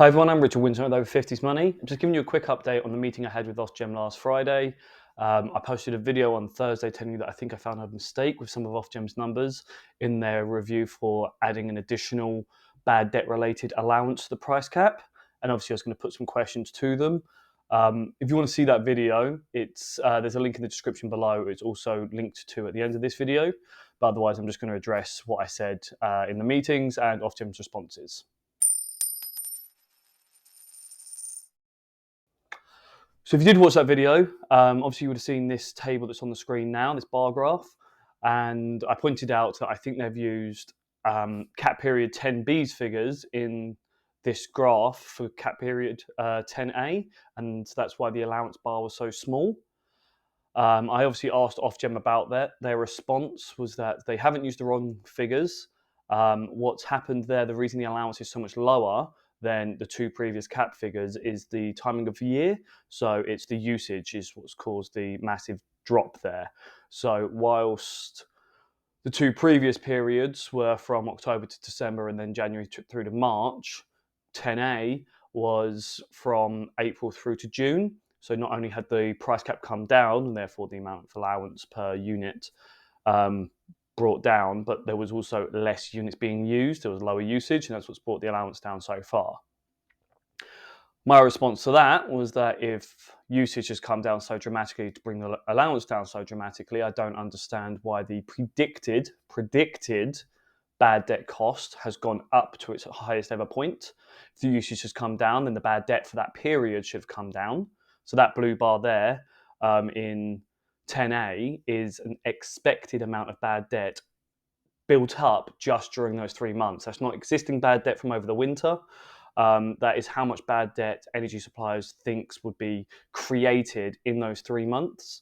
Hi everyone, I'm Richard Winter with Over 50s Money. I'm just giving you a quick update on the meeting I had with Ofgem last Friday. I posted a video on Thursday telling you that I think I found a mistake with some of Ofgem's numbers in their review for adding an additional bad debt related allowance to the price cap. And obviously I was going to put some questions to them. If you want to see that video, there's a link in the description below. It's also linked to at the end of this video. But otherwise I'm just going to address what I said in the meetings and Ofgem's responses. So if you did watch that video, obviously you would have seen this table that's on the screen now, this bar graph. And I pointed out that I think they've used cap period 10B's figures in this graph for cap period 10A, and that's why the allowance bar was so small. I obviously asked Ofgem about that. Their response was that they haven't used the wrong figures. What's happened there, the reason the allowance is so much lower than the two previous cap figures is the timing of the year. So it's the usage is what's caused the massive drop there. So whilst the two previous periods were from October to December and then January through to March, 10A was from April through to June. So not only had the price cap come down, and therefore the amount of allowance per unit brought down, but there was also less units being used. There was lower usage, and that's what's brought the allowance down so far. My response to that was that if usage has come down so dramatically to bring the allowance down so dramatically, I don't understand why the predicted bad debt cost has gone up to its highest ever point. If the usage has come down, then the bad debt for that period should have come down. So that blue bar there in 10A is an expected amount of bad debt built up just during those 3 months. That's not existing bad debt from over the winter. That is how much bad debt energy suppliers thinks would be created in those 3 months.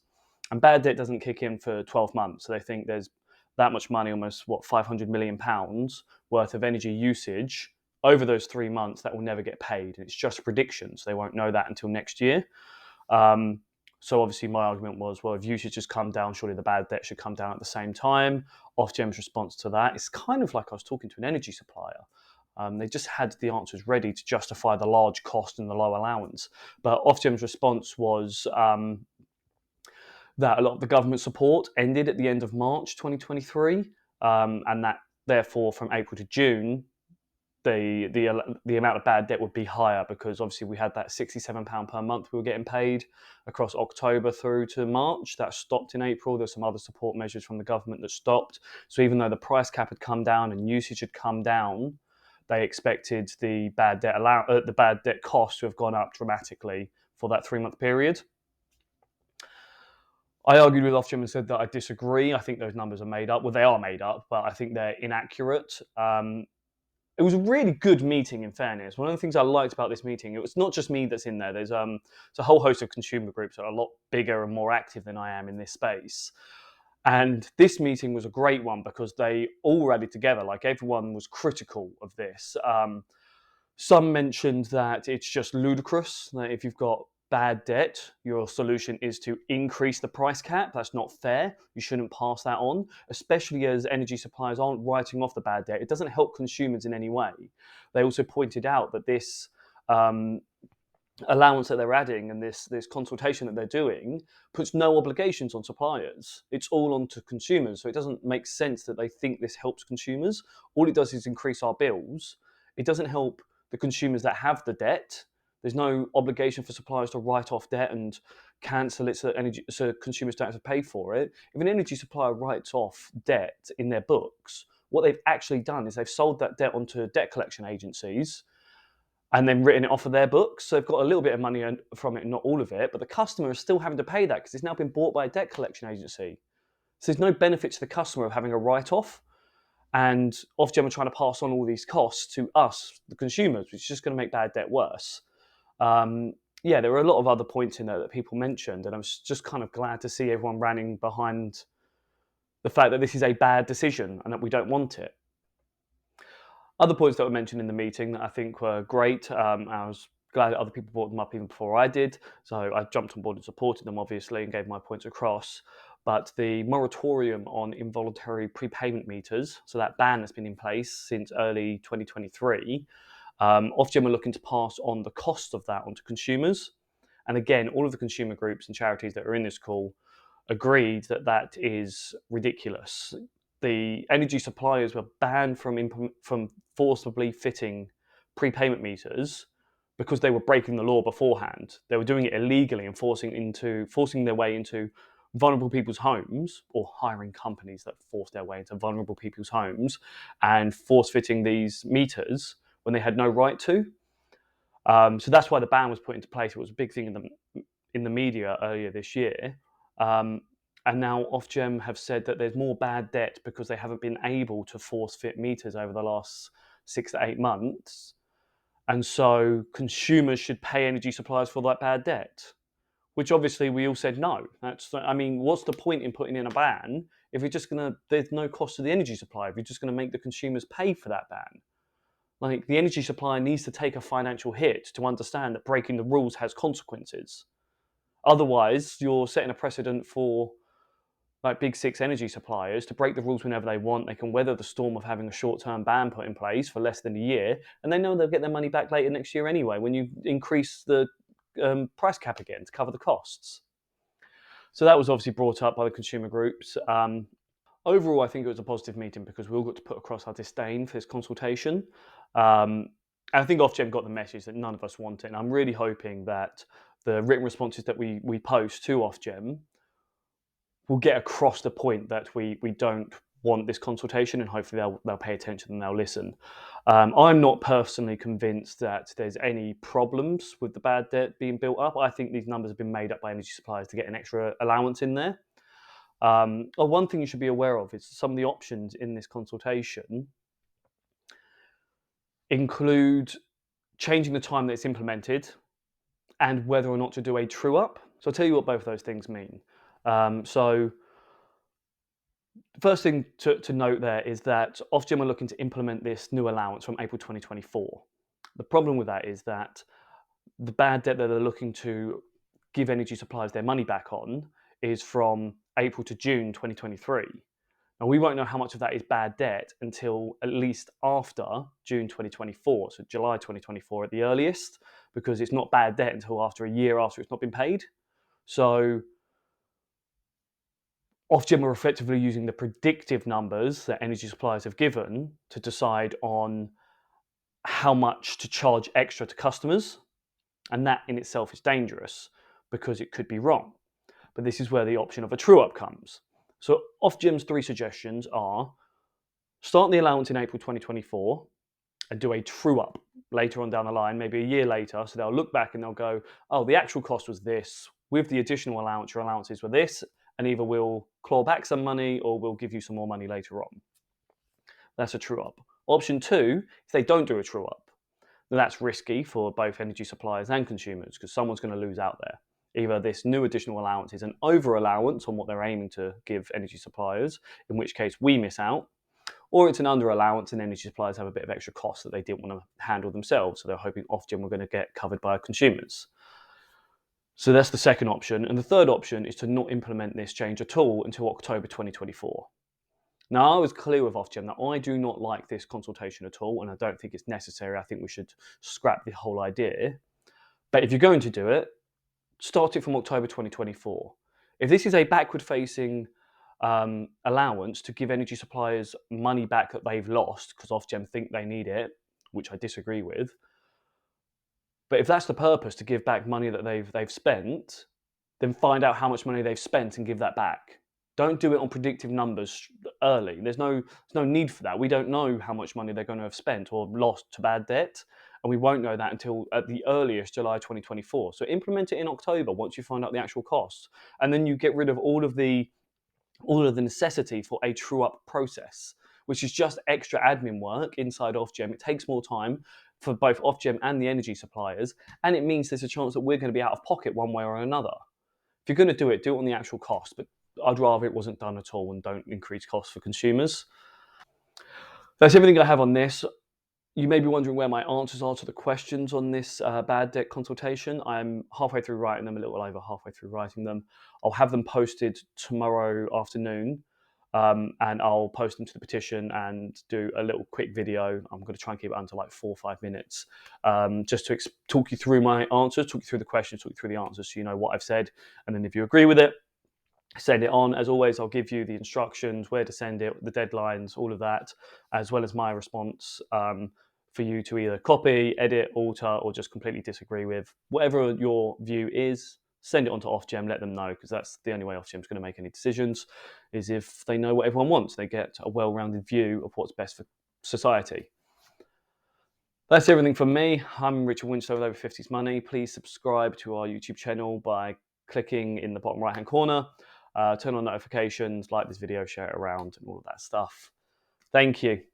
And bad debt doesn't kick in for 12 months. So they think there's that much money, almost £500 million worth of energy usage over those 3 months that will never get paid. And it's just predictions. They won't know that until next year. So obviously my argument was, well, if usage has come down, surely the bad debt should come down at the same time. Ofgem's response to that is kind of like I was talking to an energy supplier. They just had the answers ready to justify the large cost and the low allowance. But Ofgem's response was that a lot of the government support ended at the end of March 2023, and that therefore from April to June, the amount of bad debt would be higher because obviously we had that £67 per month we were getting paid across October through to March. That stopped in April. There's some other support measures from the government that stopped. So even though the price cap had come down and usage had come down, they expected the bad debt cost to have gone up dramatically for that 3-month period. I argued with Ofgem and said that I disagree. I think those numbers are made up. Well, they are made up, but I think they're inaccurate. It was a really good meeting, in fairness. One of the things I liked about this meeting, it was not just me that's in there. There's a whole host of consumer groups that are a lot bigger and more active than I am in this space. And this meeting was a great one because they all rallied together. Like everyone was critical of this. Some mentioned that it's just ludicrous that if you've got bad debt, your solution is to increase the price cap. That's not fair. You shouldn't pass that on, especially as energy suppliers aren't writing off the bad debt. It doesn't help consumers in any way. They also pointed out that this allowance that they're adding and this consultation that they're doing puts no obligations on suppliers. It's all onto consumers. So it doesn't make sense that they think this helps consumers. All it does is increase our bills. It doesn't help the consumers that have the debt. There's no obligation for suppliers to write off debt and cancel it so consumers don't have to pay for it. If an energy supplier writes off debt in their books, what they've actually done is they've sold that debt onto debt collection agencies and then written it off of their books. So they've got a little bit of money from it, not all of it, but the customer is still having to pay that because it's now been bought by a debt collection agency. So there's no benefit to the customer of having a write-off. And Ofgem are trying to pass on all these costs to us, the consumers, which is just going to make bad debt worse. There were a lot of other points in there that people mentioned, and I was just kind of glad to see everyone running behind the fact that this is a bad decision and that we don't want it. Other points that were mentioned in the meeting that I think were great, I was glad that other people brought them up even before I did, so I jumped on board and supported them, obviously, and gave my points across. But the moratorium on involuntary prepayment meters, so that ban that's been in place since early 2023, Ofgem are looking to pass on the cost of that onto consumers. And again, all of the consumer groups and charities that are in this call agreed that that is ridiculous. The energy suppliers were banned from forcibly fitting prepayment meters because they were breaking the law beforehand. They were doing it illegally and forcing their way into vulnerable people's homes, or hiring companies that forced their way into vulnerable people's homes and force fitting these meters when they had no right to. So that's why the ban was put into place. It was a big thing in the media earlier this year. Um, and now Ofgem have said that there's more bad debt because they haven't been able to force fit meters over the last 6 to 8 months. And so consumers should pay energy suppliers for that bad debt, which obviously we all said no. What's the point in putting in a ban if there's no cost to the energy supplier, if you're just going to make the consumers pay for that ban? Like, the energy supplier needs to take a financial hit to understand that breaking the rules has consequences. Otherwise, you're setting a precedent for like big six energy suppliers to break the rules whenever they want. They can weather the storm of having a short-term ban put in place for less than a year, and they know they'll get their money back later next year anyway when you increase the price cap again to cover the costs. So that was obviously brought up by the consumer groups. Overall, I think it was a positive meeting because we all got to put across our disdain for this consultation. And I think Ofgem got the message that none of us want it. And I'm really hoping that the written responses that we post to Ofgem will get across the point that we don't want this consultation, and hopefully they'll pay attention and they'll listen. I'm not personally convinced that there's any problems with the bad debt being built up. I think these numbers have been made up by energy suppliers to get an extra allowance in there. One thing you should be aware of is some of the options in this consultation include changing the time that it's implemented and whether or not to do a true up. So I'll tell you what both of those things mean. So the first thing to note there is that Ofgem are looking to implement this new allowance from April 2024. The problem with that is that the bad debt that they're looking to give energy suppliers their money back on is from April to June 2023. And we won't know how much of that is bad debt until at least after June 2024, so July 2024 at the earliest, because it's not bad debt until after a year after it's not been paid. So Ofgem are effectively using the predictive numbers that energy suppliers have given to decide on how much to charge extra to customers. And that in itself is dangerous because it could be wrong. But this is where the option of a true up comes. So Ofgem's three suggestions are: start the allowance in April 2024 and do a true up later on down the line, maybe a year later. So they'll look back and they'll go, oh, the actual cost was this. With the additional allowance, your allowances were this. And either we'll claw back some money or we'll give you some more money later on. That's a true up. Option two, if they don't do a true up, then that's risky for both energy suppliers and consumers because someone's going to lose out there. Either this new additional allowance is an over allowance on what they're aiming to give energy suppliers, in which case we miss out, or it's an under allowance and energy suppliers have a bit of extra cost that they didn't want to handle themselves. So they're hoping Ofgem were going to get covered by consumers. So that's the second option. And the third option is to not implement this change at all until October 2024. Now, I was clear with Ofgem that I do not like this consultation at all, and I don't think it's necessary. I think we should scrap the whole idea. But if you're going to do it, start it from October 2024. If this is a backward-facing allowance to give energy suppliers money back that they've lost because Ofgem think they need it, which I disagree with, but if that's the purpose, to give back money that they've spent, then find out how much money they've spent and give that back. Don't do it on predictive numbers early. There's no need for that. We don't know how much money they're going to have spent or lost to bad debt, and we won't know that until at the earliest July 2024. So implement it in October once you find out the actual costs, and then you get rid of all of the necessity for a true up process, which is just extra admin work inside Ofgem. It takes more time for both Ofgem and the energy suppliers, and it means there's a chance that we're going to be out of pocket one way or another. If you're going to do it on the actual cost, but I'd rather it wasn't done at all and don't increase costs for consumers. That's everything I have on this. You may be wondering where my answers are to the questions on this bad debt consultation. I'm halfway through writing them, a little over halfway through writing them. I'll have them posted tomorrow afternoon. and I'll post them to the petition and do a little quick video. I'm going to try and keep it under like 4 or 5 minutes, just to talk you through my answers, talk you through the questions, talk you through the answers, so you know what I've said. And then if you agree with it, send it on. As always, I'll give you the instructions, where to send it, the deadlines, all of that, as well as my response, for you to either copy, edit, alter, or just completely disagree with. Whatever your view is, send it on to Ofgem, let them know, because that's the only way Ofgem's going to make any decisions, is if they know what everyone wants. They get a well-rounded view of what's best for society. That's everything from me. I'm Richard Winchester with Over 50s Money. Please subscribe to our YouTube channel by clicking in the bottom right-hand corner. Turn on notifications, like this video, share it around, and all of that stuff. Thank you.